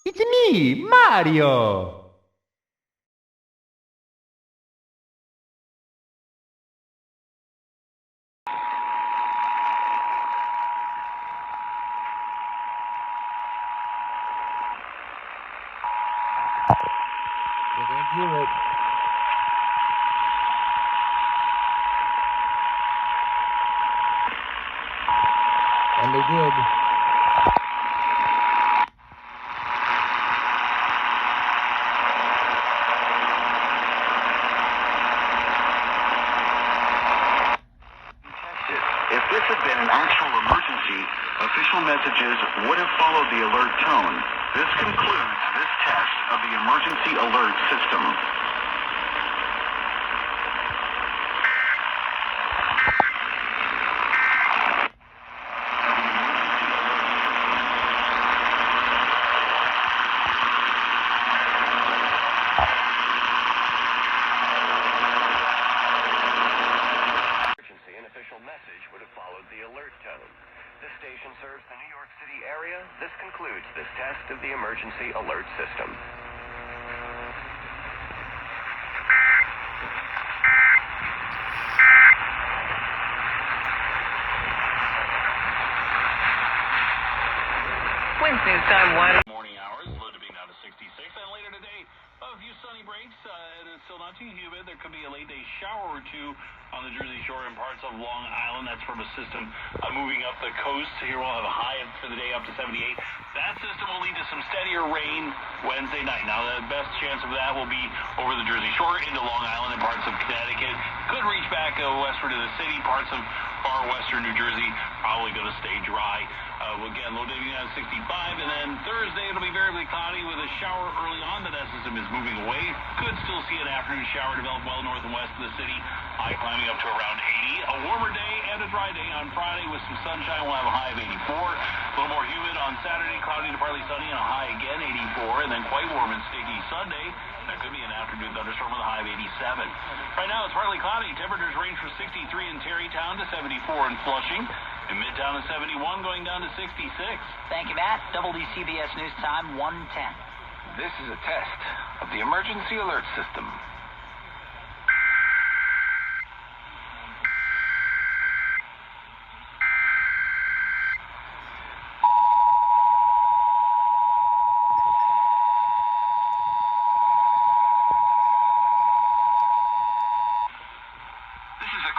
It's me, Mario! They're gonna do it. And they did. If this had been an actual emergency, official messages would have followed the alert tone. This concludes this test of the emergency alert system. An official message would have followed the alert tone. This station serves the New York City area. This concludes this test of the emergency alert system. Wednesday time, 1. Morning hours, low to being down to 66, and later today, a few sunny breaks, and it's still not too humid. There could be a late day shower or two on the Jersey Shore and parts of Long Island. That's from a system moving up the coast. Here we'll have a high for the day up to 78. That system will lead to some steadier rain Wednesday night. Now, the best chance of that will be over the Jersey Shore into Long Island and parts of Connecticut. Could reach back westward to the city. Parts of far western New Jersey probably going to stay dry. Again, low to being down to 65, and then Thursday it'll be variably cloudy with a shower early on. That system is moving away. Could still see an afternoon shower develop well north and west of the city. High climbing up to around 80. A warmer day and a dry day on Friday with some sunshine. We'll have a high of 84. A little more humid on Saturday, cloudy to partly sunny and a high again 84, and then quite warm and sticky Sunday. There could be an afternoon thunderstorm with a high of 87. Right now it's partly cloudy. Temperatures range from 63 in Tarrytown to 74 in Flushing. In Midtown is 71, going down to 66. Thank you, Matt. WCBS News Time, 1:10. This is a test of the emergency alert system.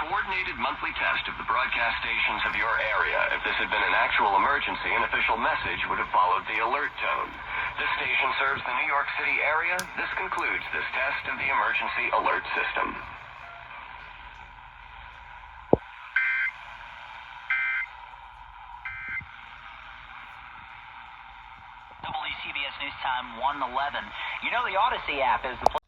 Coordinated monthly test of the broadcast stations of your area. If this had been an actual emergency, an official message would have followed the alert tone. This station serves the New York City area. This concludes this test of the emergency alert system. WCBS News Time, 1:11. You know the Odyssey app is the place.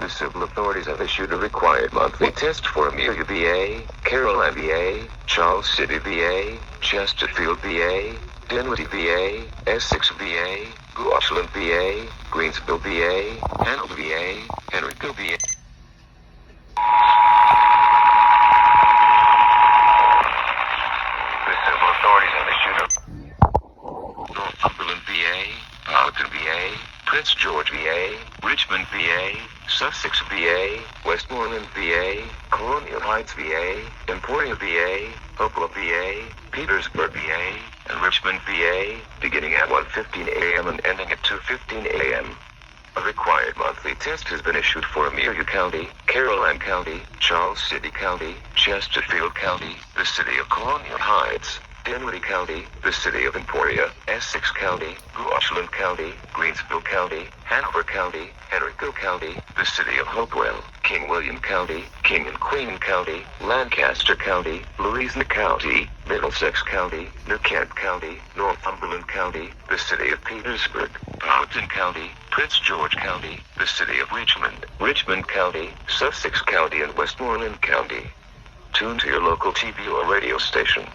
The civil authorities have issued a required monthly test for Amelia VA, Caroline VA, Charles City VA, Chesterfield VA, Dinwiddie VA, Essex VA, Gloucester VA, Greensville VA, Hanover VA, Henrico VA. The civil authorities have issued a Northumberland VA, Powhatan VA, Prince George VA, Richmond VA, Sussex VA, Westmoreland VA, Colonial Heights VA, Emporia VA, Hopewell VA, Petersburg VA, and Richmond VA, beginning at 1:15 a.m. and ending at 2:15 a.m. A required monthly test has been issued for Amelia County, Caroline County, Charles City County, Chesterfield County, the City of Colonial Heights, Dinwiddie County, the City of Emporia, Essex County, Gloucester County, Greensville County, Hanover County, Henrico County, the City of Hopewell, King William County, King and Queen County, Lancaster County, Louisiana County, Middlesex County, New Kent County, Northumberland County, the City of Petersburg, Powhatan County, Prince George County, the City of Richmond, Richmond County, Sussex County, and Westmoreland County. Tune to your local TV or radio station.